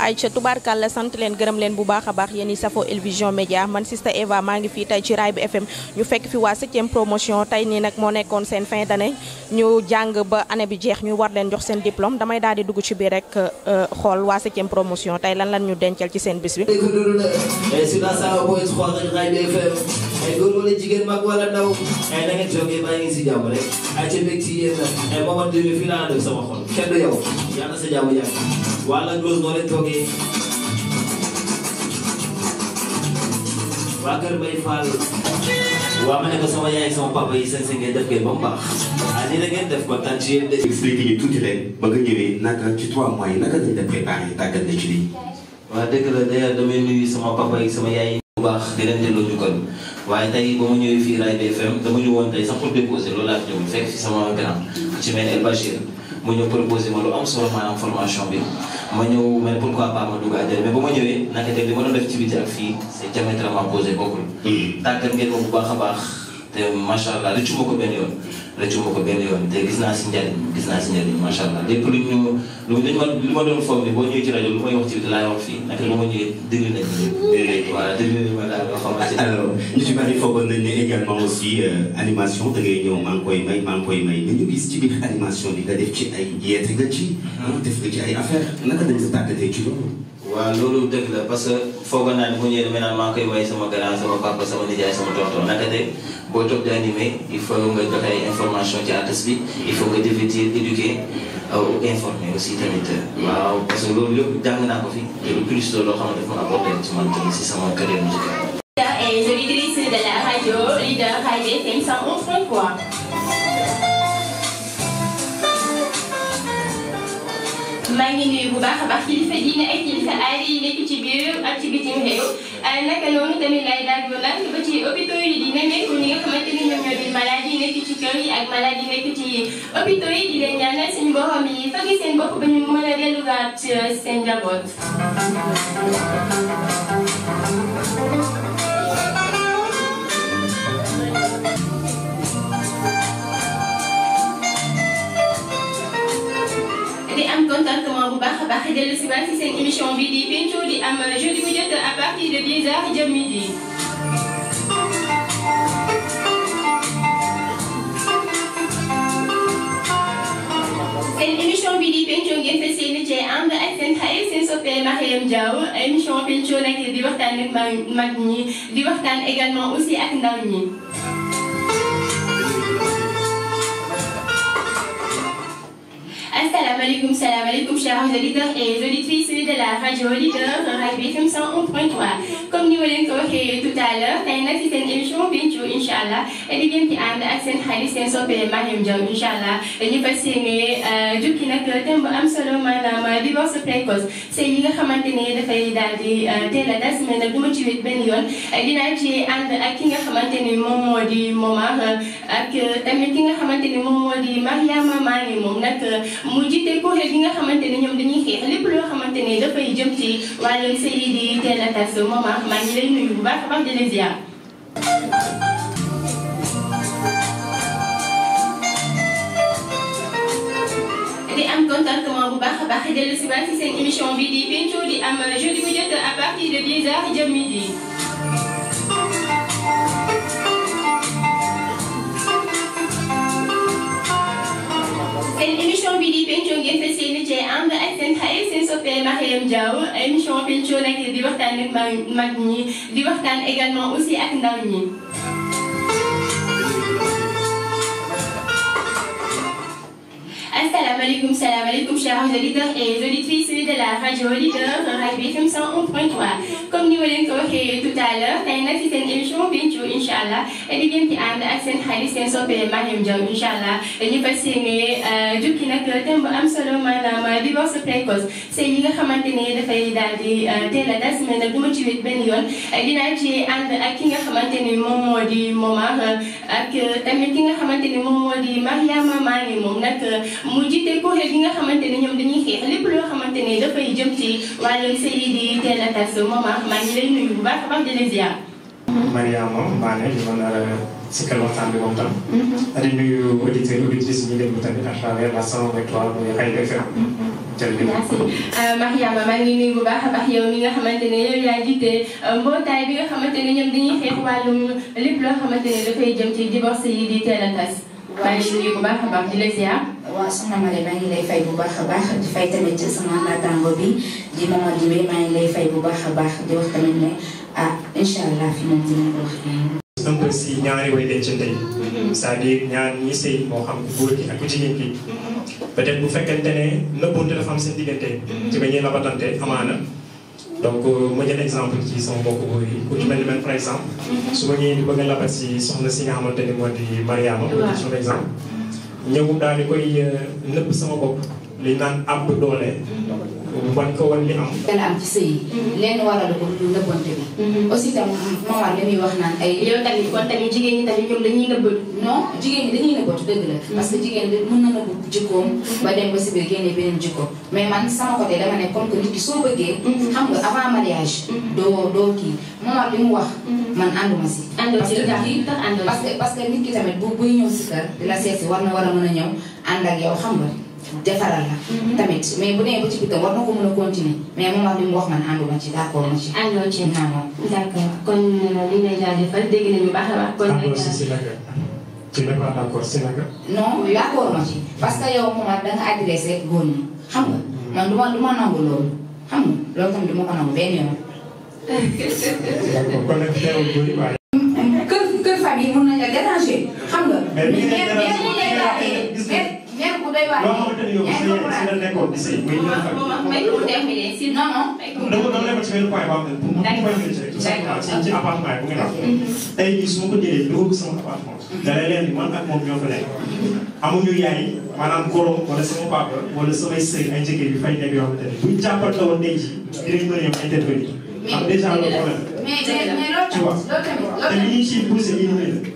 Aïcha tubaarkàlla sant leen gërëm leen bu baax a baax yéen i safo El Vision Média man Sista Eva maa ngi fii tey ci Raay bi FM ñu fekk fi waa 7e promotion tey nii nag moo nekkoon seen fin d'année ñu jàng ba année bi jeex ñu war leen jox seen diplôme damay daal di dugg ci biir rek xool waa 7e promotion tey lan ñu dencal ci seen bis bi. góor wala jigéen mag wala ndaw da ngeen jógee baa ngi si jàmm rek ay ca mbég ci yéen nag moment de fii laa def sama xol kenn du yow yàlla sa jàmm yàgg wala gros noo leen toogee waa kër Mbaye Fall waa ma ne ko sama yaay sama papa yi seen ngeen def ngeen ba mu baax ni da ngeen def kontaan ci yéen de expliqué ñu tuuti leen ba nga ñëwee naka ci 3 mois yi naka lañ la préparé tàggat na ci lii waa dëgg la d'ailleurs damay nuyu sama papa yi sama yaay bu baax di leen delloo jukkal waaye tey ba ma ñëwee fii Raay bi FM dama ñu woon tey sax pour déposer loolu laa ñëw fekk fi sama grand ku ci mel ne El Bachir mu ñëw proposé ma lu am solo maanaam formation bi ma ñëw ma ne pourquoi pas ma dugg àjjana mais ba ma ñëwee naka tey li ma doon def ci biti ak fii c'est diamétralement opposé bokkul. tàggat ngeen ma bu baax a baax te macha allah rëccu ma ko benn yoon te gis naa si njariñ macha allah lépp lu ma doon foog ni boo ñëwee ci rajo lu may wax ci biti laay wax fii naka lu ma ñëwee déglu nañ voilà déglu nañ ma daal loo xamante ne. alors ñu ci bari foogoon nañ ne également aussi animation da ngay ñëw maa ngi koy may mais ñu gis ci biir animation bi nga def ci ay yeete nga ci. def nga ci ay affaire naka lañ sa tàggatee ci loolu. waaw loolu dëgg la parce que foogoon naa ne bu ñëwee damay naan maa ngi koy may sama grand sama papa sama nijaay sama tonton naka de boo toog di animé il faut nga joxe ay information ci artiste bi il faut nga divertir éduquer informer aussi tamit waaw parce que loolu yëpp jàng naa ko fi te lu plus loo xam ne dafa ma apporté ci man tamit si sama carrière musicale. Et je l'utilise de la radio leader Raay bi FM 111.3. maa ngi nuyu bu baax a baax kilifa diine ak kilifa aada yi nekk ci biir ak ci bitim réew naka noonu tamit lay daal di nag ba ci hôpitaux yi di nemmeeku ñi nga xamante ni ñoom ñoo di malade yi nekk ci kër yi ak malade yi nekk ci hôpitaux yi di leen ñaanal suñu borom yi fagi seen bopp ba ñu mën a delluwaat seen njaboot. di am contentement bu baax a baax dellu si waat ci seen émission bi di Pencco di am jeudi bu jot à partir de 10h jëm midi. seen émission bi di Pencco ngeen fas yéene cee ànd ak seen xarit seen soppee Mariam Diaw émission Pencco nag di waxtaan ak mag ñi di waxtaan également aussi ak ndaw ñi. Asalaamaaleykum chers auditeurs et auditrices de la radio leader Raay bi FM 101.3 comme ni ma leen ko waxee tout à l'heure tey nag ci seen émission Pencco incha allah di ngeen ci ànd ak seen xarit seen soppee Mariam Diaw incha allah ñu fas yéene jukki nag thème bu am solo maanaam divorce précoce c'est yi nga xamante ne dafay daal di teel a das mais nag du ma ci wét benn yoon dinaa ci ànd ak ki nga xamante ni moom moo di Momar ak tamit ki nga xamante ni moom moo di Mariama maa ngi moom nag mu jiite kuréel gi nga xamante ne ñoom dañuy xeex lépp loo xamante ne dafay jëm ci wàllu sëy yi di teel a tas Momar maa ngi lay nuyu bu baax a baax di la ziar. di am contentement bu baax a baax dellu si waat ci seen émission bi di Pencco di am jeudi bu jot à partir de 10h jëm midi. seen émission bi di Pencco ngeen fas yéene cee ànd ak seen xarit seen soppee Mariam Diaw émission Pencco nag di waxtaan ak mag ñi di waxtaan également aussi ak ndaw ñi. Asalaamaaleykum chers auditeurs et auditrices de la radio leader Raay bi FM 101.3 comme ni ma leen ko waxee tout à l'heure tey nag ci seen émission Pencco incha allah di ngeen ci ànd ak seen xarit seen soppee Mariam Diaw incha allah ñu fas yéene jukki nag thème bu am solo maanaam divorce précoce c'est yi nga xamante ne dafay daal di teel a das mais nag du ma ci wét benn yoon dinaa ci ànd ak ki nga xamante ni moom moo di Momar ak tamit ki nga xamante ni moom moo di Mariama maa ngi moom nag mu jiite kuréel gi nga xamante ne ñoom dañuy xeex lépp loo xamante ne dafay jëm ci wàllu sëy yi di teel a tas Momar maa ngi lay nuyu bu baax a baax di la ziar. Mariama Mané di mën a sikkal waxtaan bi moom tam. di nuyu auditeurs auditrices ñu déglu tamit à travers la 100.3 muy Raay bi FM. jërëjëf. merci Mariama maa ngi nuyu bu baax a baax yow mi nga xamante ne yow yaa jiite mbootaay bi nga xamante ne ñoom dañuy xeex wàllum lépp loo xamante ne dafay jëm ci divorce yi di teel a tas. maa ngi nuyu bu baax a baax di la ziar. waaw soxna Marie maa ngi lay fay bu baax a baax di fay tamit sama naataango bi di Maman Dibé maa ngi lay fay bu baax a baax di wax tamit ne incha allah fi moom dinañ ko wax. un peu si ñaari way dencante yi. c'est-à-dire ñaar ñi sëy moo xam góor gi ak ku jigéen ki peut-être bu fekkente ne nëbbonte dafa am seen diggante. ci ba ñuy labatante amaana. donc ma jël exemple ci sama mbokku góor yi ku ci mel ni man par exemple. su ma ñëwee di bëgg a labat si soxna si nga xamante ni moo di Mariama. waaw par exemple. ñëw daal di koy nëbb sama bopp li naan ab doole. wan ko wan li am. dana am ci sëy yi. lenn waral ko lu nëbbante bi. aussi tam Mawar li muy wax naan ay. yow tamit kon tamit jigéen ñi tamit ñoom dañuy nëbbatu. non jigéen ñi dañuy nëbbatu dëgg la. parce que jigéen mën na nëbbu jikkoom. ba dem ba si biir génne beneen jikko. mais man sama côté dama ne comme que nit ki soo bëggee. xam nga avant mariage. doo kii Mawar li mu wax. man ànduma si. àndoo si parce que nit ki tamit buy ñëw si kër di la seet si war na war a mën a ñëw ànd ak yow xam nga. defaral la. tamit mais bu dee ba ci biir war na ko mën a continuer mais moom wax li mu wax man ànduma ci d'accord ma ci. àndoo ci non. d'accord kon li ngay jaajëfal dégg nañu baax a baax. kon nag si naka ci ne pas d'accord si naka. non d'accord ma ci parce que yow moom da nga adressé góor ñi xam nga man du ma nangu loolu xam nga loolu tamit du ma ko nangu benn yoon. d'accord kon nag teewul góor yi waaye. kër famille mën nañu la déranger xam nga. mais bi ngeen mère bu doy waar. loo xamante ni yow si la nekkoon di sëy muy ñëw famille. may ko terminé si non non. dama nekk ci benn point boo xam ne pour mu ci appartement bu nga def. tey jii su ma ko jëlee dugg sama appartement. da lay leen di man ak moom ñoo fa nekk. amuñu yaay maanaam góoram wala sama papa wala samay sëy ay njëkkee bi fay nekk yoo xamante ne buñ jàppal la woon tey jii dinañ mën a ñëw intervenir. am déjà le problème. mais loolu tamit te li ñuy ciy poussé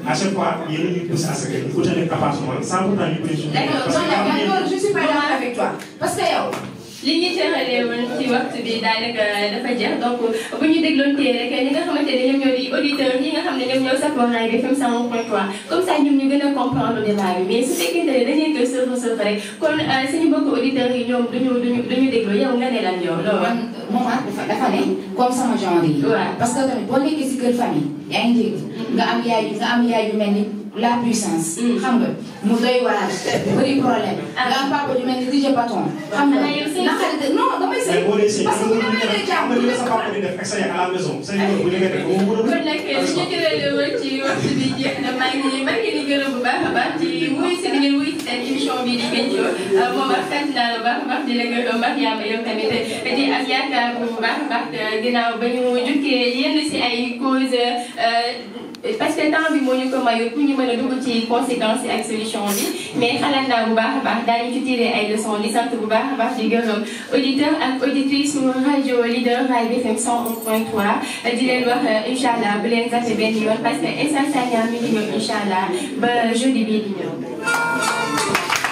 à chaque fois yéen a ñuy poussé à ce que ñu utale appartement sans pourtant ñu bëri suñu. d'accord je suis pas d'accord avec toi parce que yow. li ñuy tëralee woon ci waxtu bi daanaka dafa jeex donc bu ñu dégloon tey rek ñi nga xamante ne ñoom ñoo di auditeurs yi nga xam ne ñoom ñoo safoo Rail FM 101.3 comme ça ñoom ñu gën a comprendre débat bi mais su fekkente ne dañuy koy sëf rek kon suñu mbokku auditeurs yi ñoom duñu déglu yow nga ne lan yow loolu. man moom dafa ne comme sama genre yi. waaw parce que tamit boo nekkee si kër famille yaa ngi dégg nga am yaay yu mel ni la puissance. xam nga mu doy waar bëri problème. nga am papa yu mel ni DJ Paton. xam nga naqarite non damay sëy parce que bu ñu mënee jàmm li sa papa di def ak sa yaay à la maison sa yaay bu ñu def kon nag li ñu jëlee woon ci waxtu bi jeex na maa ngi di gërëm bu baax a baax ci wuyu si bi ngeen wuyu si seen émission bi di Pencco moom ak sant naa la baax a baax di la gërëm Mariama yow tamit di am yaakaar bu baax a baax ginnaaw ba ñu jukkee yenn si ay cause parce que temps bi moo ñu ko mayul pour ñu mën a dugg ci conséquences yi ak solution bi mais xalaat naa bu baax a baax daañu ci tiré ay leçons di sant bu baax a baax di gërëm auditeur ak auditrice sur rajo leader Rail FM 101.3 di leen wax incha allah bu leen zappé benn yoon parce que essentiellement mi ngi ñëw incha allah ba jeudi bii di ñëw.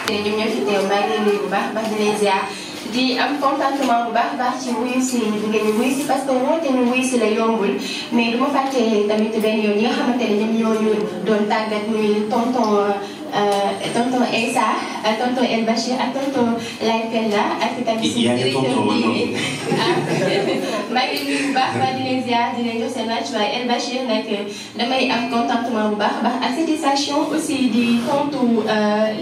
te ñoom ñoo fi teew maa ngi leen nuyu bu baax a baax di leen ziar di am contentement bu baax a baax ci wuyu si ngeen ñu wuyu si parce que woote ñu wuyu si la yombul mais du ma fàtte tamit benn yoon ñi nga xamante ne ñoom ñoo ñu doon tàggat muy tonton Insa tonton El Bachir ak tonton Lay Penda ak tamit suñu directeur bi maa ngi nuyu bu baax di leen ziar di leen jox seen wàccuwaay El Bachir nag damay am contentement bu baax a baax ak satisfaction aussi di tontu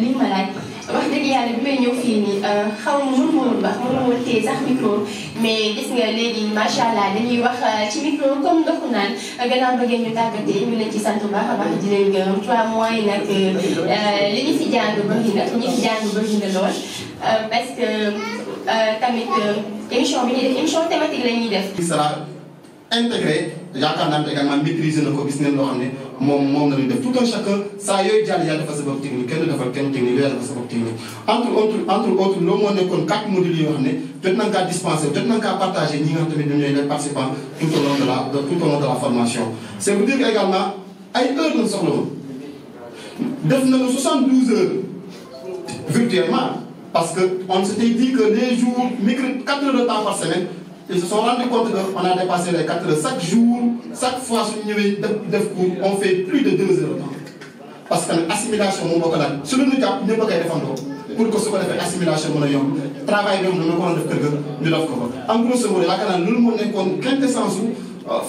li ma laaj wax dëgg yàlla bi may ñëw fii nii xaw ma mënu ma woon wax mënu ma woon téye sax micro mais gis nga léegi macha allah dañuy wax ci micro comme ndoxu naan gannaaw ba ngeen ñu tàggatee ñu leen ci sant bu baax a baax di leen gërëm 3 mois yi nag li ñu fi jàng bëri na li ñu fi jàng bëri na lool parce que tamit émission bi ñuy def émission thématique la ñuy def. intégré yaakaar naa ne également maîtriser na ko gis ngeen loo xam ne moom la ñuy def tout un chacun saa yooyu jàll yàlla dafa sa bopp technique kenn defal kenn technique yàlla dafa sa bopp technique entre autres loolu moo nekkoon 4 modules yoo xam ne jot nañ kaa dispensé jot nañ kaa partagé ñi nga xam tamit ñoom ñooy les participants tout au long de la formation. c'est pour dire que également ay heures lañ soxla woon def nañu 72 heures virtuellement parce que on s'était dit que les jours mercredi 4 heures de temps par semaine. Ils se sont rendus compte qu'on a dépassé les 4 heures. Chaque jour, chaque fois, on fait plus de 2 heures de temps. Parce que l'assimilation, on va faire. Si nous nous avons défendre, pour que su ko defee assimilation mën a yomb travail bi xam ne ma ko waroon def kër ga ñu def ko fa en grosso modo yaakaar naa loolu moo nekkoon quintessence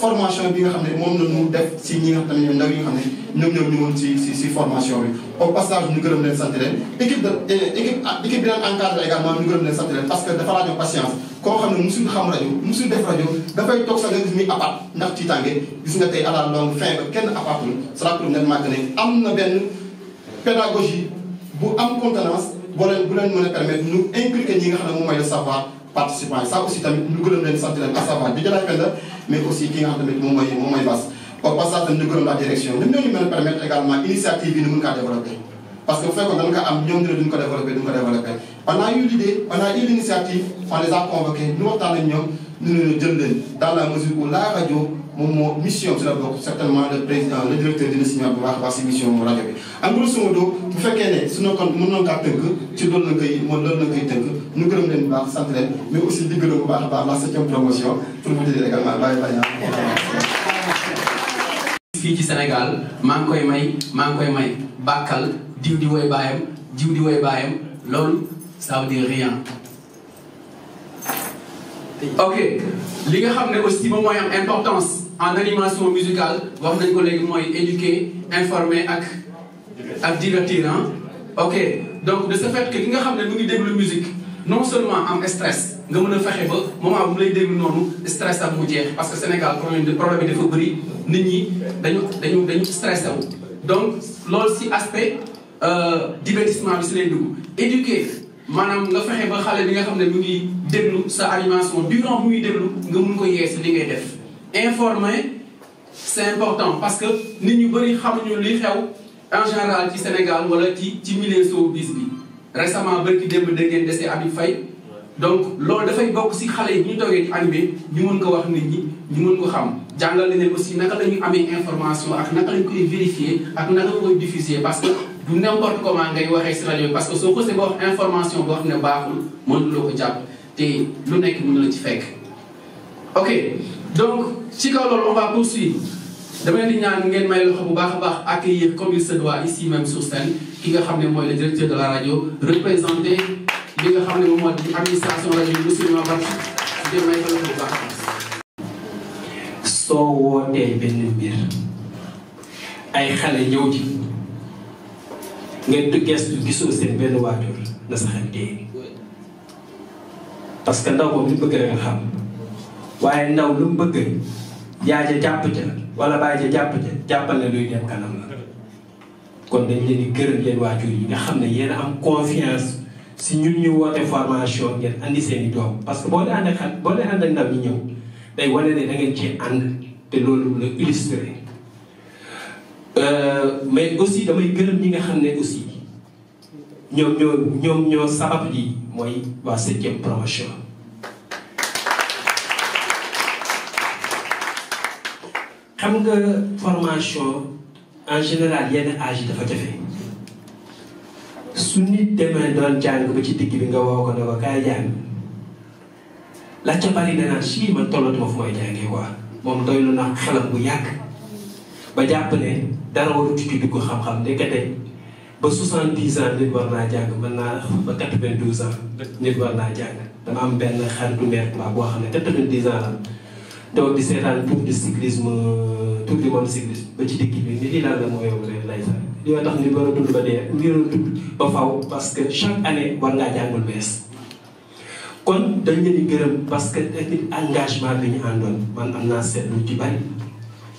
formation bi nga xam ne moom la ñu def si ñi nga xam ne ñoom ndaw yi nga xam ne ñoom ñoo ñëwoon si formation bi au passage ñu gërëm leen sant leen équipe bi leen encadré également ñu gërëm leen sant leen parce que dafa laajoo patience koo xam ne musul xam rajo musul def rajo dafay toog sax nga gis muy apat ndax tiitaange gis nga tey à la longue fin ba kenn apatul cela pour nettement que ne am na benn pédagogie bu am contenance bu leen mën a permettre ñu inculquer ñi nga xam ne moom mooy le savoir participant ça aussi tamit ñu gërëm leen sant leen à savoir di jëlaat Penda mais aussi ki nga xam tamit moom mooy Bass au passage tamit ñu gërëm la direction ñoom ñoo ñu mën a permettre également initiative yi ñu mën kaa développer parce que bu fekkoon dañ ko am ñoom ñu ne duñ ko développer on a eu l'idée on a eu l'initiative on les a convoqués ñu waxtaan ak ñoom ñu jël leen dans la mesure où la rajo moom moo mission ci la bokk certainement le président le directeur dina signé bu baax a baax si mission rajo bi en grosso modo bu fekkee ne suñu kon mën nañu kaa tënk ci loolu la koy tënk ñu gërëm leen bu baax sant leen mais aussi di gërëm bu baax a baax la 7e promotion pour vous dire également bàyyi fii ci Sénégal maa ngi koy may bàkkal diw di woy baayam loolu ça veut dire rien. ok li nga xam ne aussi moom mooy am importance en animation musicale wax nañ ko léegi mooy éduquer informer ak divertir ok donc de ce fait que ki nga xam ne mu ngi déglu musique non seulement am stress nga mën a fexe ba moment bu mu lay déglu noonu stress am mu jeex parce que Sénégal problème bi dafa bëri nit ñi dañu stressé wu donc loolu si aspect divertissement bi si lay dugg éduquer maanaam nga fexe ba xale bi nga xam ne mu ngi déglu sa animation durant bu muy déglu nga mun ko yee si li ngay def informer c'est important parce que nit ñu bëri xamuñu li xew en général ci Sénégal wala ci milieu showbiz bi récemment bërki démb dégg ngeen dese Habib Faye donc loolu dafay bokk si xale yi bu ñu toogee ci animé ñu mën ko wax nit ñi ñu mën ko xam jàngal leen aussi naka la ñuy amee information ak naka lañ koy vérifier ak naka nga koy diffuser parce que du n'importe comment ngay waxee si rajo parce que soo ko see ba wax information boo xam ne baaxul mënuloo ko jàpp te lu nekk mën la ci fekk. ok donc ci kaw loolu on va poursuivre dama leen di ñaan ngeen may loxo bu baax a baax accueillir comme il se doit ici même sur scène ki nga xam ne mooy le directeur de la radio représenté li nga xam ne moom moo di administration rajo bi monsieur Mabar di may loxo bu baax. soo wootee benn mbir ay xale ñëw ci ngeen du gestu gisoo seen benn waajur na sa xel dee parce que ndaw moom li bëgg rek nga xam waaye ndaw lu mu bëgg yaay ja jàpp ca wala baay ja jàpp ca jàppal ne luy dem kanam la kon dañ leen di gërëm yéen waajur yi nga xam ne yéen am confiance si ñun ñu woote formation ngeen andi seen i doom parce que boo dee ànd ak xel boo dee ànd ak ndaw ñi ñëw day wane ne da ngeen cee ànd te loolu la illustré mais aussi damay gërëm ñi nga xam ne aussi ñoom ñoo sabab ji mooy waa 7e promotion. xam nga formation en général yenn âge yi dafa jafe su nit demee doon jàng ba ci digg bi nga woo ko ne ko kaay jàng la ca bari danaa si man tollatuma fu may jàngee waa moom doylu na xelam bu yàgg ba jàpp ne dara waru ci dugg xam-xam ndekete ba 70 ans nit war naa jàng mën naa ba 92 ans nit war naa jàng dama am benn xaritu meer baa boo xam ne 90 ans la toog di seetaan tour du cyclisme tour du monde cyclisme ba ci digg bi nit yi lan la moo yow rek lay sax yoo tax nit war a dund ba dee nit war a dund ba faw parce que chaque année war ngaa jàngul bees kon dañ leen di gërëm parce que tamit engagement bi ñu àndoon man am naa seetlu ci bari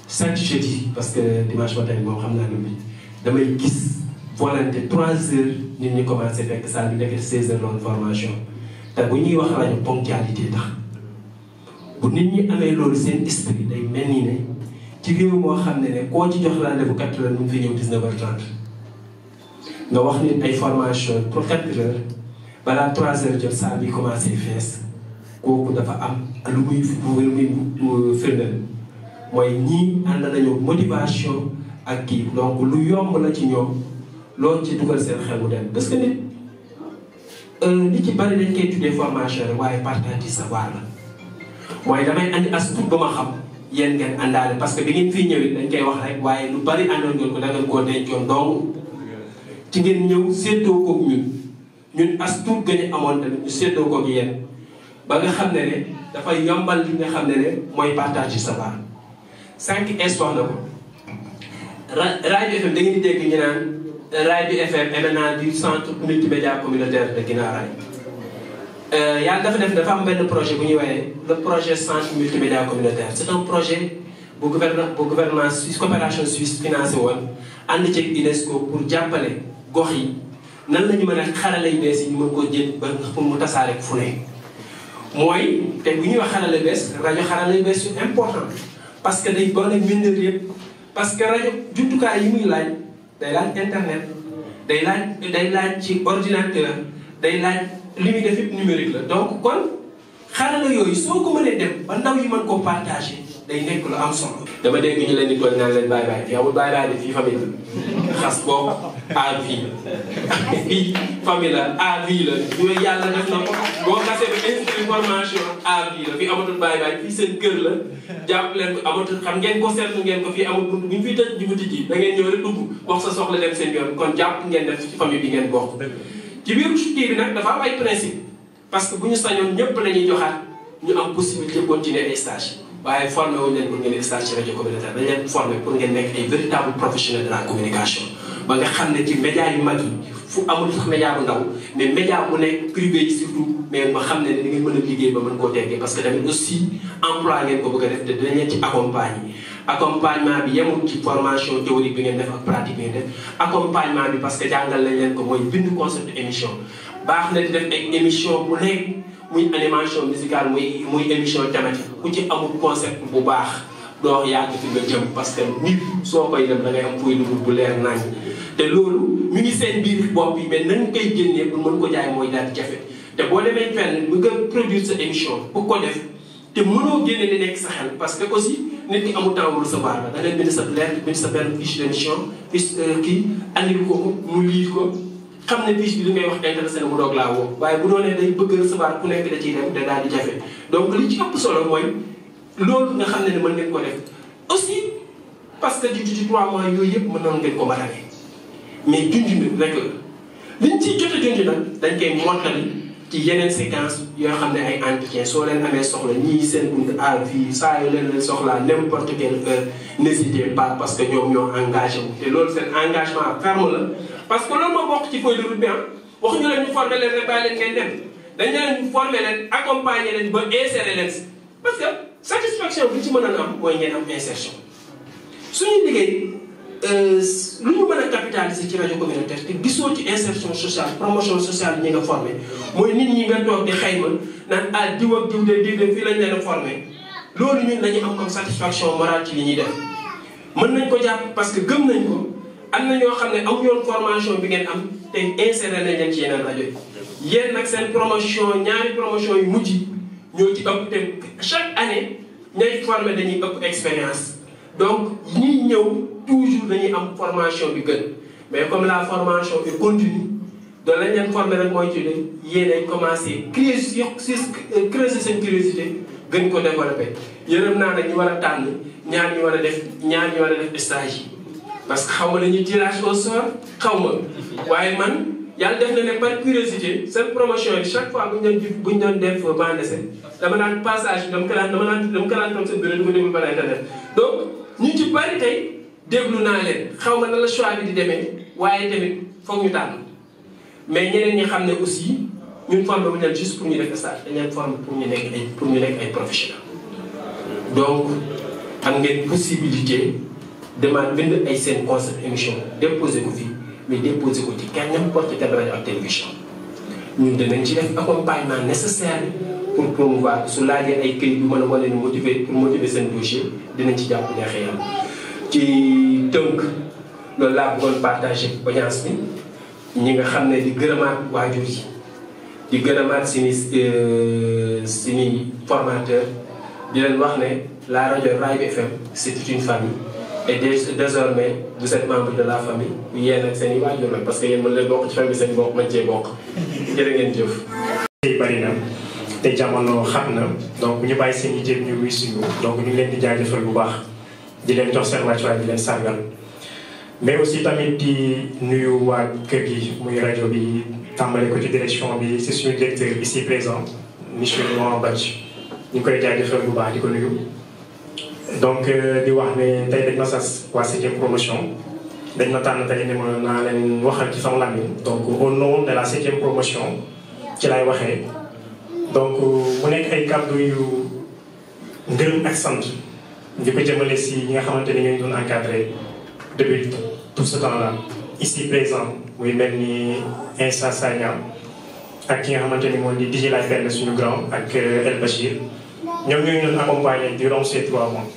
chaque jeudi parce que dimanche matin moom xam naa ne bi damay gis volonté 3 heures nit ñi commencé fekk salle bi nekk 16 heures loolu formation te bu ñuy wax rajo ponctualité tax bu nit ñi amee loolu seen esprit day mel ni ne ci réew moo xam ne koo ci jox rendez-vous 4 heures mu ngi fi ñëw 19h30 nga wax nit ay formation pour 4 heures balaa 3 heures jot saa bi commencé fees kooku dafa am lu muy firndeel mooy ñii ànd nañu motivation ak kii donc lu yomb la ci ñoom loolu ci dugal seen xel mu dem parce que nit li ci bari dañ koy tuddee formation rek waaye partage du savoir la mooy damay andi as tuut ba ma xam yéen ngeen àndaale parce que bi ngeen fii ñëwee dañ koy wax rek waaye lu bari àndoon ngeen ko da ngeen koo dencoon donc ci ngeen ñëw séddoo koog ñun ñun as tuut gën a amoon tamit ñu séddoo ko ak yéen ba nga xam ne dafay yombal li nga xam ne mooy partage savoir 5 S wax na ko rajo FM da ngeen di dégg ñu naan rajo FM émanant du centre multimédia communautaire de Guinaw Rail yàlla dafa am benn projet bu ñuy woowee le projet centre multimédia communautaire c'est un projet bu gouvernement suisse coopération suisse financé woon ànd ceeg UNESCO pour jàppale gox yi nan la ñu mën a xarale yu bees yi ñu mën koo jël ba pour mu tasaare fu ne mooy te bu ñuy wax xarale bees rajo xarale yu bees yu important parce que day boole mbindeef yëpp parce que rajo jumtukaay yi muy laaj day laaj internet day laaj ci ordinateur day laaj li muy def yëpp numérique la donc kon xarala yooyu soo ko mënee dem ba ndaw yi mën koo partager day nekk lu am solo. dama dégg ñu leen di toll naan leen bàyyi bàyyi fii amul bàyyi bàyyi de fii famille la xas boobu à vie fii famille la à vie la yooyu yàlla def na ko boo xasee ba inscrire formation à vie la fii amatul bàyyi bàyyi fii seen kër la jàpp leen ko amatul xam ngeen ko seetlu ngeen ko fii amul bunt bu ñu fiy tëj jibuti ji da ngeen ñëw rek dugg wax sa soxla dem seen yoon kon jàpp ngeen def ci famille bi ngeen bokk. ci biir kii bi nag dafa am ay principe parce que bu ñu sañoon ñëpp la ñuy joxaat ñu am possibilité continuer ay stage waaye formé wuñ leen pour ngeen stage ci rajo communautaire dañ leen formé pour ngeen nekk ay véritable professionnels de la communication ba nga xam ne ci média yu mag yi fu amul sax média bu ndaw mais média bu nekk privé yi surtout mais ma xam ne da ngeen mën a liggéey ba mën koo teggee parce que tamit aussi emploi ngeen ko bëgg a def te dinañ leen ci accompagnement bi yemul ci formation théorique bi ngeen def ak pratique bi ngeen def accompagnement bi parce que jàngal nañ leen ko mooy bind concept émission baax na di def ay émission bu nekk muy animation musicale muy émission thématique ku ci amul concept bu baax doo yàgg fi nga jëm parce que nit soo koy dem da ngay am fooy dugub bu leer nañ te loolu ñu ngi seen biir bopp yi mais nañ koy génnee pour mën ko jaay mooy daal di jafe te boo demee fenn bu nga produire sa émission bu ko def te mënoo génne li nekk sa xel parce que aussi nit ki amul temps wu recevoir la da ngay bind sa lettre bind sa benn fiche d'émission fiche kii andil ko mu lire ko xam ne fiche bi li ngay wax intéressé na mu doog laa woo waaye bu doonee day bëgg recevoir ku nekk da ciy dem te daal di jafe donc li ci ëpp solo mooy loolu nga xam ne mën ngeen ko def aussi parce que ci 3 mois yooyu yëpp mën noon ngeen ko matale mais junj rek la liñ ciy jot a junj nag dañ koy mottali ci yeneen séquence yoo xam ne ay entretien soo leen amee soxla ñii seen bunt à vie saa yoo leen soxlaa n'importe quelle heure n'hésitez pas parce que ñoom ñoo engagé wu te loolu seen engagement ferme la parce que loolu moo bokk ci feuille de route bi waxuñu leen ñu former leen rek bàyyi leen ngeen dem dañu leen ñu former leen accompagner leen ba insérer leen si parce que satisfaction bi ci mën a am mooy ngeen am insertion suñu liggéey lu ñu mën a capitaliser ci rajo communautaire te gisoo ci insertion sociale promotion sociale yi ñi nga formé mooy nit ñi nga toog di xayma naan ah diw ak diw de fii lañ leen a formé loolu ñun dañuy am comme satisfaction morale ci li ñuy def mën nañ ko jàpp parce que gëm nañ ko am na ñoo xam ne amuñu woon formation bi ngeen am te inséré nañ leen ci yeneen rajo yi yéen nag seen promotion ñaari promotion yu mujj ñoo ci ëpp te chaque année ñay formé dañuy ëpp expérience donc ñiy ñëw toujours dañuy am formation bi gën mais comme la formation est continue da lañ leen formé rek mooy ci yéenay commencé creuser seen curiosité gën ko développé yërëm naa nag ñu war a tànn ñaar ñu war a def stage yi parce que xaw ma dañuy tirage au sort xaw ma waaye man yàlla def na ne par curiosité seen promotion yi chaque fois bu ñu doon def bande dessin dama naan passage bi dama ko daan toog seen bureau di ko déglu par internet donc ñu ci bari tey déglu naa leen xaw ma na la choix bi di demee waaye tamit foog ñu tànn mais ñeneen ñi xam ne aussi ñun formé wu ñu leen juste pour ñu def stage dañ leen formé pour ñu nekk ay professionnels donc am ngeen possibilité demande bind ay seen concept émission déposé ko fii mais déposé ko ci n'importe quelle rajo ak télévision ñun danañ ci def accompagnement nécessaire pour promouvoir su laajee ay këyit yu mën a wane ni motiver pour motiver seen dossier dinañ ci jàpp neexee yàlla ci tënk loolu laa bëggoon partager audience bi ñi nga xam ne di gërëmaat waajur yi di gërëmaat suñuy formateur di leen wax ne la rajo Rail FM c'est une famille et désormais vous êtes membre de la famille yéen ak seen i waajur nag parce que yéen mën leen bokk ci famille seen bokk mañ cee bokk jërë ngeen jëf. bari na te jamono xam na donc ñu bàyyi seen i jëm ñu wuy suñu donc ñu ngi leen di jaajëfal bu baax di leen jox seen wàccuwaay di leen sargal mais aussi tamit di nuyu waa kër gi muy rajo bi tàmbale ko ci direction bi c'est suñu directeur ici présent monsieur Noa Badji ñu koy jaajëfal bu baax di ko nuyu. donc di wax ne tey dañ ma sas waa 7e promotion dañ ma tànn tey ne ma naa leen waxal ci sama làmmiñ donc au nom de la 7e promotion ci laay waxee donc mu nekk ay kàddu yu ngërëm ak sant di ko jëmale si ñi nga xamante ni ñoo doon encadré depuis tout ce temps-là ici présent muy mel ni Insa Sagna ak ki nga xamante ni moo di DJ Laye Penda suñu grand ak El Bachir ñoom ñoo ñu doon accompagné durant ces 3 mois.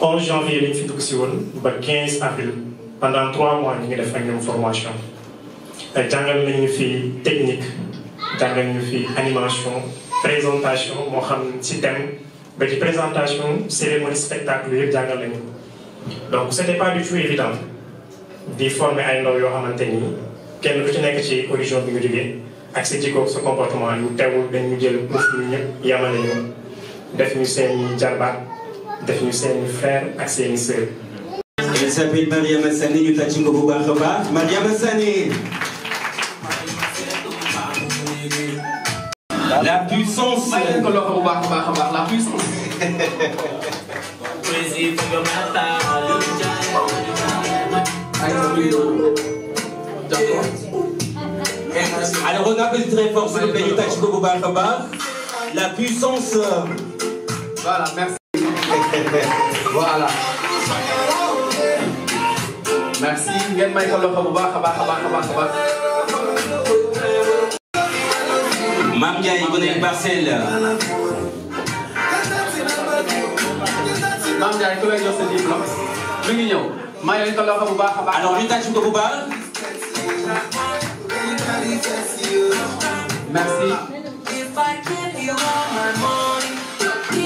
11 janvier lañ fi dugg si woon ba 15 avril pendant 3 mois ñu ngi def ak ñoom formation jàngal nañu fi technique jàngal ñu fi animation présentation moo xam si thème ba ci présentation cérémonie spectacle yëpp jàngal nañu ko. donc c'était pas du tout évident di former ay ndaw yoo xamante ni kenn ku ci nekk ci origine bi nga jógee ak sa jikko sa comportement yu teewul dañu jël buf ñu ñëpp yamale ñu def ñu seen jarbaat def ñu seen frère ak seen sœur. Elle s'appelle Mariama Sané ñu tàcc ko bu baax a baax Mariama Sané. La puissance. may ko loxo bu baax a baax a baax la puissance. Alors on appelle très fort s'il vous plaît ñu tàcc ko bu baax a baax la puissance. Voilà, merci. Voilà. Merci. ngeen may ko loxo bu baax a baax a baax a baax a baax. Mame Ndiaye bu nekk Parcelles. Mame Ndiaye ku lay jox sa diplôme mi ngi ñëw may leen ko loxo bu baax a baax. alors ñu tàcc ko bu baax. merci.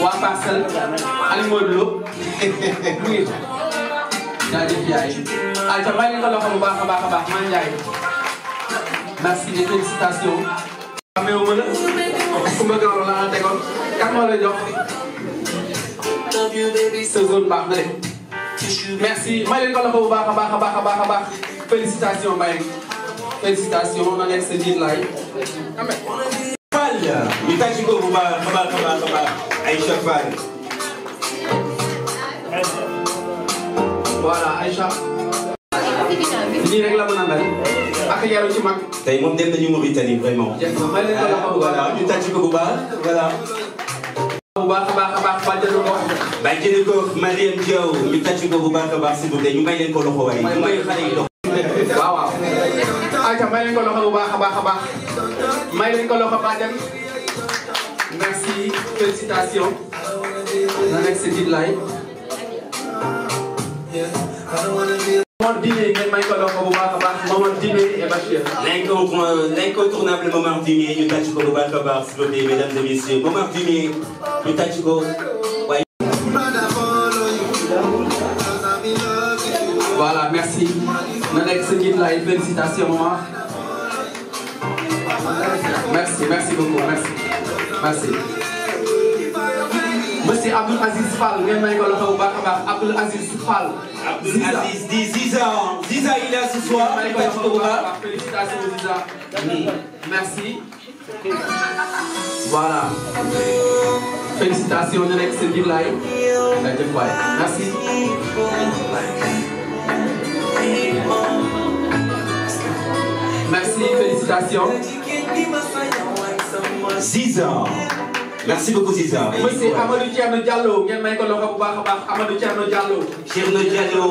waa Parcelles Aliou Modou Lo mu ngi jaajëf yaay ayca may leen ko loxo bu baax a baax a baax Mame Ndiaye merci et félicitations. amee wu ma la Kumba Gawlo la tegoon kan moo la jox sa zone baax na de merci may leen ko loxo bu baax a baax a baax a baax a baax félicitations Mbaye félicitations na nekk sa jiit laay amee. Fall ñu tàcc ko bu baax a baax a baax a baax Aïcha Fall. voilà Aïcha. lii rek la mën a mel ak yaru ci mag. tey moom dem nañu Mauritanie vraiment. jërëjëf may leen ko loxo bu baax voilà ñu tàcc ko bu baax voilà. bu baax a baax a baax bàjjenu ko. bàjjenu ko Mariam Diaw ñu tàcc ko bu baax a baax s'il vous plaît ñu may leen ko loxo waaye. ñu may xale yi loxo. waaw waaw. ayca may leen ko loxo bu baax a baax a baax. may leen ko loxo bàjjen. merci félicitations. na nekk si jiit laay. Momar Dine ngeen may ko loxo bu baax a baax Momar Dine et Bachir. l'incontournable Momar Dine ñu tàcc ko bu baax a baax s'il vous plaît mesdames et messieurs Momar Dine ñu tàcc ko waaye. voilà merci. na nekk sa jiit laay félicitations Momar. merci merci beaucoup merci merci. monsieur Abdoul Aziz Fall ngeen may ko loxo bu baax a baax Abdoul Aziz Fall. Abdoul Aziz di Ziza Ziza il est là ce soir. may ko loxo bu baax a baax félicitations Ziza. merci. voilà. félicitations ñu nekk sa jiit laay. jaajëf waay merci. merci félicitations. Ziza. merci beaucoup Ziza. monsieur Amadou Thierno Diallo ngeen may ko loxo bu baax a baax Amadou Thierno Diallo. Thierno Diallo.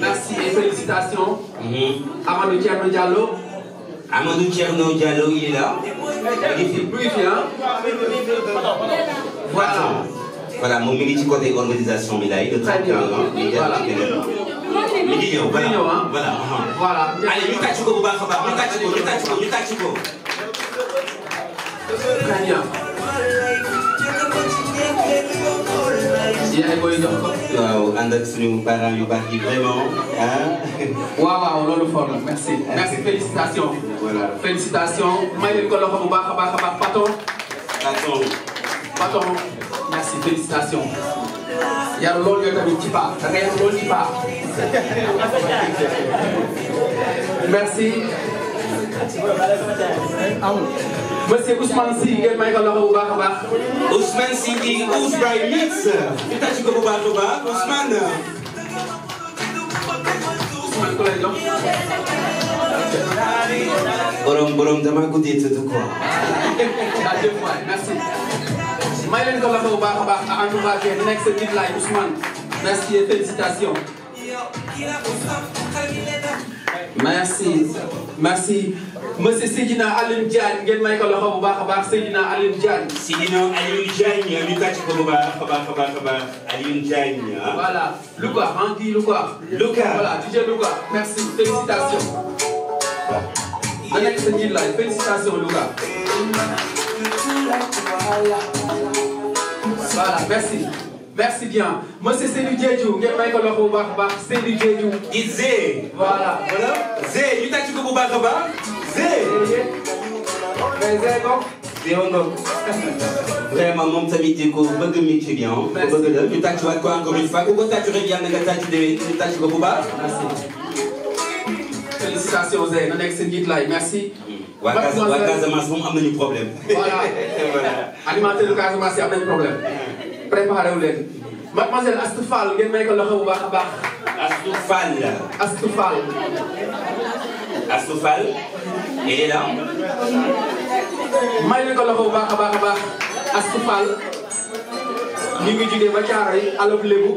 merci et félicitations. Amadou Thierno Diallo. Amadou Thierno Diallo il est là. mu ngi fi ah. voilà. voilà moom mi ngi ci côté organisation bi laay. très bien voilà. mi ngi ñëw voilà voilà. voilà. allez ñu tàcc ko bu baax a baax ñu tàcc ko ñu tàcc ko ñu tàcc ko. très bien. yéen a koy jox ko. waaw ànd ak suñu parents yu baax yi vraiment ah. waaw waaw loolu fort la merci. merci félicitations. voilà félicitations may leen ko loxo bu baax a baax a baax Paton. Paton. Paton merci félicitations. yar loolu yow tamit ci paa da nga yar loolu ci paa. merci. monsieur Ousmane Sy ngeen may ko loxo bu baax a baax. Ousmane Sy di Ousbray Mix. ñu tàcc ko bu baax a baax Ousmane. Ousmane ku lay jox. borom dama guddee tëdd quoi. jaajëf waay merci. may leen ko loxo bu baax a baax à encourager nekk sa nit laay Ousmane. merci et félicitations. merci. monsieur Seydina Alioune Diagne ngeen may ko loxo bu baax a baax Seydina Alioune Diagne. Seydina Alioune Diagne ñu tàcc ko bu baax a baax Alioune Diagne. voilà Louga en dit Louga. voilà DJ Louga merci félicitations. da nekk sa njiit laay félicitations Louga. voilà merci bien monsieur Seydou Diédhiou ngeen may ko loxo bu baax a baax Seydou Diédhiou. di Zé. voilà Zé ñu tàcc ko bu baax a baax. Zé. mais Zé ko. Zé Ngom. vraiment moom tamit di ko bëgg métier bien. merci ko bëgg la ñu tàccuwaat ko encore une fois ku ko tàccu rek yàlla nga tàccu déwén ñu tàcc ko bu baax. merci. félicitations Zé na nekk sa njiit laay merci. waa Casamance moom am nañu problème. voilà animateur de Casamance yi am nañu problème. préparé wu leen. mademoiselle Astou Fall ngeen may ko loxo bu baax a baax. Astou Fall. Astou Fall. Astou Fall. elle est là. may leen ko loxo bu baax a baax Astou Fall. ñu ngi jugee ba Thiaroye Alop Lébu.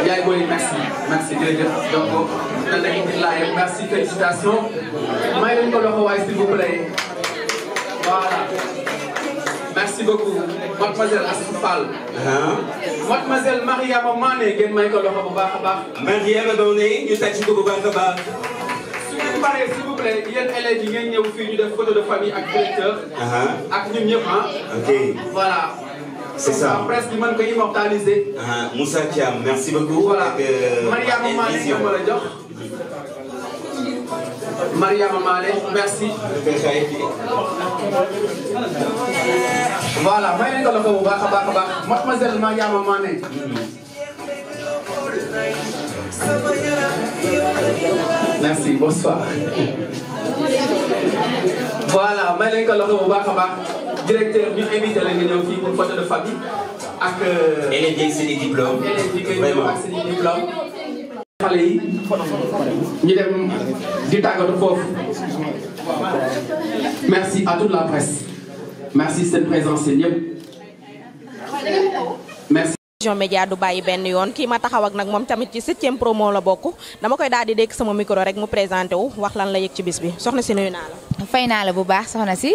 yaay booy merci jërëjëf donc na nekk nit laay merci félicitations. may leen ko loxo waay s'il vous plaît. voilà merci beaucoup mademoiselle Astou Fall. mademoiselle Mariama Mané ngeen may ko loxo bu baax a baax. Mariama Mané ñu tàcc ko bu baax a baax. su ngeen paree s'il vous plaît yéen élèves yi ngeen ñëw fii ñu def photo de famille ak directeur. ak ñun ñëpp ok voilà. c'est ça presse bi mën ko immortaliser. Moussa Thiam merci beaucoup. voilà Mariama Mané ñoo ma la jox. Mariama Mané merci. voilà may leen ko loxo bu baax a baax mademoiselle Mariama Mané. merci bonsoir. voilà may leen ko loxo bu baax a baax directeur ñu invité la nga ñëw fii pour photo de famille ak. élèves yi seen i diplôme. élèves yi nga ñëw ak seen i diplôme. xale yi ñu dem di tàggatu foofu. merci à toute la presse. merci seen présence yéen ñëpp. merci. Vision Média du bàyyi benn yoon kii ma taxaw ak nag moom tamit ci 7e promo la bokk dama koy daal di dégg sama micro rek mu présenté wu wax lan la yëg ci bis bi soxna si nuyu naa la. fay naa la bu baax soxna si.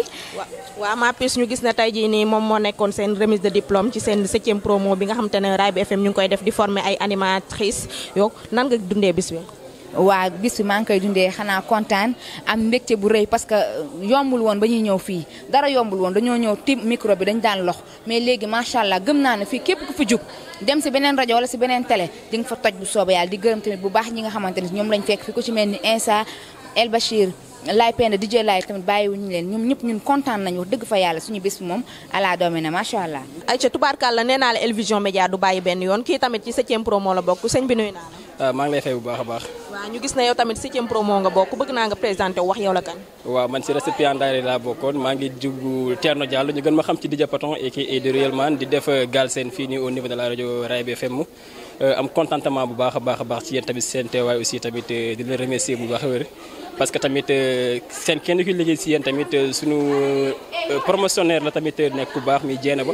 waaw ma plus ñu gis ne tey jii nii moom moo nekkoon seen remise de diplôme ci seen 7e promo bi nga xam te ne Rail FM ñu ngi koy def di former ay animatrices yow nan nga dundee bis bi. waa bis bi maa ngi koy dundee xanaa kontaan am mbégte bu rëy parce que yombul woon ba ñuy ñëw fii dara yombul woon dañoo ñëw tim micro bi dañ daan lox mais léegi macha allah gëm naa ne fii képp ku fi jug dem si beneen rajo wala si beneen télé di nga fa toj bu soobee yàlla di gërëm tamit bu baax ñi nga xamante ne ñoom lañ fekk fi ku ci mel ni Insa El Bachir Lay Penda DJ Lay tamit bàyyiwuñu leen ñoom ñëpp ñun kontaan nañu wax dëgg fa yàlla suñu bis bi moom ala doome na macha allah. ayca tubaarkàlla nee naa la El Vision Média du bàyyi benn yoon kii tamit ci 7e promo la bokk sëñ bi nuyu naa la. maa ngi lay fay bu baax a baax. waaw ñu gis na yow tamit 7e promo nga bokk bëgg naa nga présenté wax yow la kan. waaw man si récipiendaire laa bokkoon maa ngi jugu Thierno Diallo ñu gën ma xam ci DJ Paton et de Real Man di def Galsen fii nii au niveau de la rajo Rail FM am contentement bu baax a baax ci yéen tamit seen teewaay aussi tamit di leen remercier bu baax a wér parce que tamit seen kenn ku liggéey si yéen tamit suñu promotionnaire la tamit nekk bu baax mi jéena ba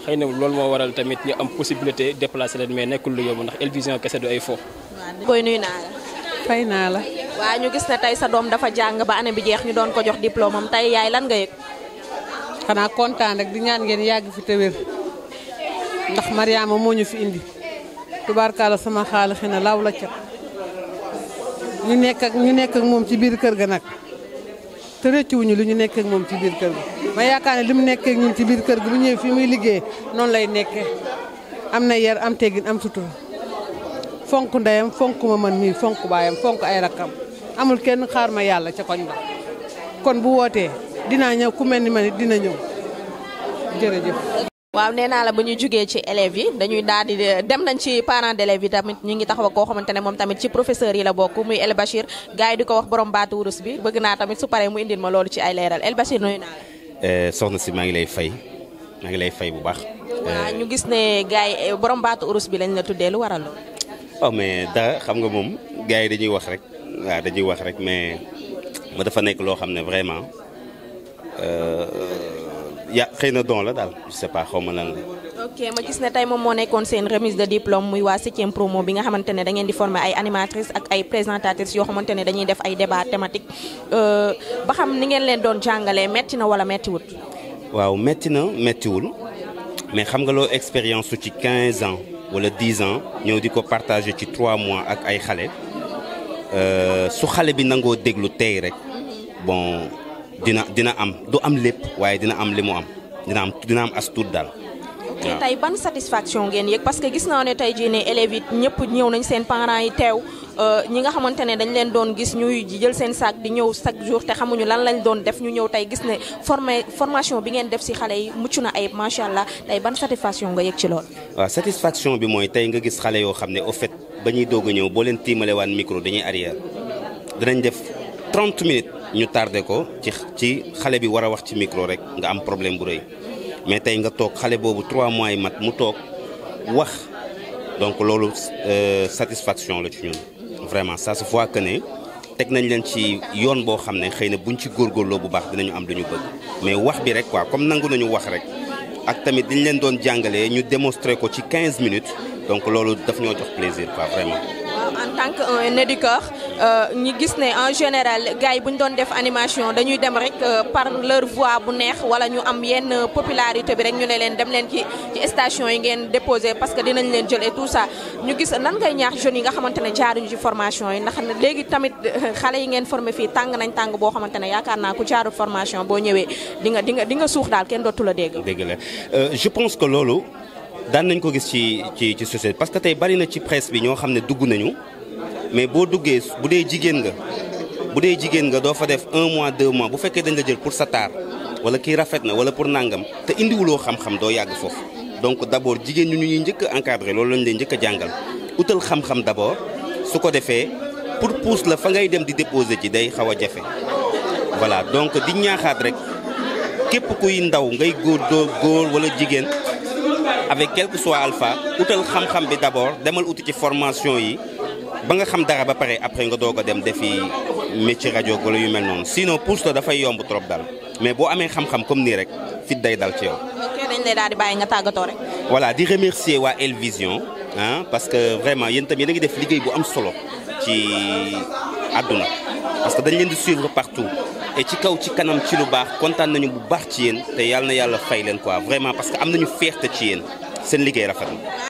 xëy na loolu moo waral tamit ñu am possibilité déplacer leen mais nekkul lu yomb ndax El Vision kese du ay fo. waaw koy nuyu naa la. fay naa la. waaw ñu gis ne tey sa doom dafa jàng ba année bi jeex ñu doon ko jox diplôme am tey yaay lan nga yëg. xanaa kontaan rek di ñaan ngeen yàgg fi te wér ndax Mariama moo ñu fi indi tubaarkaala sama xaala xëy na laaw la cat ñu nekk ak moom ci biir kër ga nag te rëccuwuñu li ñu nekk ak moom ci biir kër ga ma yaakaar ne li mu nekkee ak ñun ci biir kër gi bu ñëwee fii muy liggéey noonu lay nekkee am na yar am teggin am sutura fonk ndeyam fonk ma man mii fonk baayam fonk ay rakkam amul kenn xaar ma yàlla ca koñ ba kon bu wootee dinaa ñëw ku mel ni ma nit dina ñëw jërëjëf. waaw nee naa la ba ñu jugee ci élèves yi dañuy daal di dem nañ ci parents d'élèves yi tamit ñu ngi taxaw ak koo xamante ne moom tamit ci professeur yi la bokk muy El Bachir gars yi di ko wax borom baatu wurus bi bëgg naa tamit su paree mu indil ma loolu ci ay leeral El Bachir nuyu naa la. soxna si maa ngi lay fay bu baax. waaw ñu gis ne gars yi borom baatu wurus bi lañ la tuddee lu waral loolu. oh mais dara xam nga moom gars yi dañuy wax rek waaw dañuy wax rek mais ma dafa nekk loo xam ne vraiment. xëy na don la daal je sais pas xaw ma lan la. ok ma gis ne tey moom moo nekkoon seen remise de diplôme muy waa 7e promo bi nga xamante ne da ngeen di former ay animatrices ak ay présentatrices yoo xamante ne dañuy def ay débat thématique ba xam ni ngeen leen doon jàngalee metti na wala mettiwul. waaw metti na mettiwul mais xam nga loo expérience su ci 15 ans wala 10 ans ñëw di ko partager ci 3 mois ak ay xale su xale bi nangoo déglu tey rek bon. dina am du am lépp waaye dina am li mu am dina am as tuut daal. ok tey ban satisfaction ngeen yëg parce que gis naa ne tey jii ne élèves yi ñëpp ñëw nañ seen parents yi teew ñi nga xamante ne dañ leen doon gis ñuy jël seen sac di ñëw chaque jour te xamuñu lan lañ doon def ñu ñëw tey gis ne formation bi ngeen def ci xale yi mucc na ay macha allah tey ban satisfaction nga yëg ci lool. waaw satisfaction bi mooy tey nga gis xale yoo xam ne au fait ba ñuy doog a ñëw boo leen tiimale waan micro dañuy arrière dinañ def 30 minutes. ñu tardé ko ci xale bi war a wax ci micro rek nga am problème bu rëy mais tey nga toog xale boobu 3 mois yi mat mu toog wax donc loolu satisfaction la ci ñun vraiment ça se voit que ne teg nañ leen ci yoon boo xam ne xëy na buñ ci góorgóorloo bu baax dinañu am lu ñu bëgg mais wax bi rek quoi comme nangu nañu wax rek ak tamit diñ leen doon jàngalee ñu démontrer ko ci 15 minutes donc loolu daf ñoo jox plaisir quoi vraiment. en tant qu'un éducateur ñi gis ne en général gars yi bu ñu doon def animation dañuy dem rek par leur voix bu neex wala ñu am yenn popularité bi rek ñu ne leen dem leen ci station yi ngeen déposé parce que dinañ leen jël et tout ça ñu gis nan ngay ñaax jeunes yi nga xamante ne jaaruñu ci formation yi ndax léegi tamit xale yi ngeen formé fii tàng nañ tàng boo xamante ne yaakaar naa ku jaarul formation boo ñëwee di nga suux daal kenn dootu la dégg. dégg la je pense que loolu daan nañ ko gis ci société parce que tey bari na ci presse bi ñoo xam ne dugg nañu. mais boo duggee bu dee jigéen nga doo fa def 1 mois 2 mois bu fekkee dañ la jël pour sa taar wala kii rafet na wala pour nangam te indiwuloo xam-xam doo yàgg foofu donc d'abord jigéen ñu ñuy njëkk a encadré loolu lañ leen njëkk a jàngal utal xam-xam d'abord su ko defee pour pousse la fa ngay dem di déposer ci day xaw a jafe voilà donc di ñaaxaat rek képp kuy ndaw ngay góor wala jigéen avec quel que soit alpha utal xam-xam bi d'abord demal uti ci formation yi ba nga xam dara ba pare après nga doog a dem defi métier rajo wala yu mel noonu sinon pousse la dafay yomb trop daal mais boo amee xam-xam comme nii rek fit day dal ci yow. ok dañ lay daal di bàyyi nga tàggatoo rek. voilà di remercier waa El Vision parce que vraiment yéen tamit yéen a ngi def liggéey bu am solo ci àdduna parce que dañ leen di suivre partout et ci kaw ci kanam ci lu baax kontaan nañu bu baax ci yéen te yàlla na yàlla fay leen quoi vraiment parce que am nañu fierté ci yéen seen liggéey rafet na.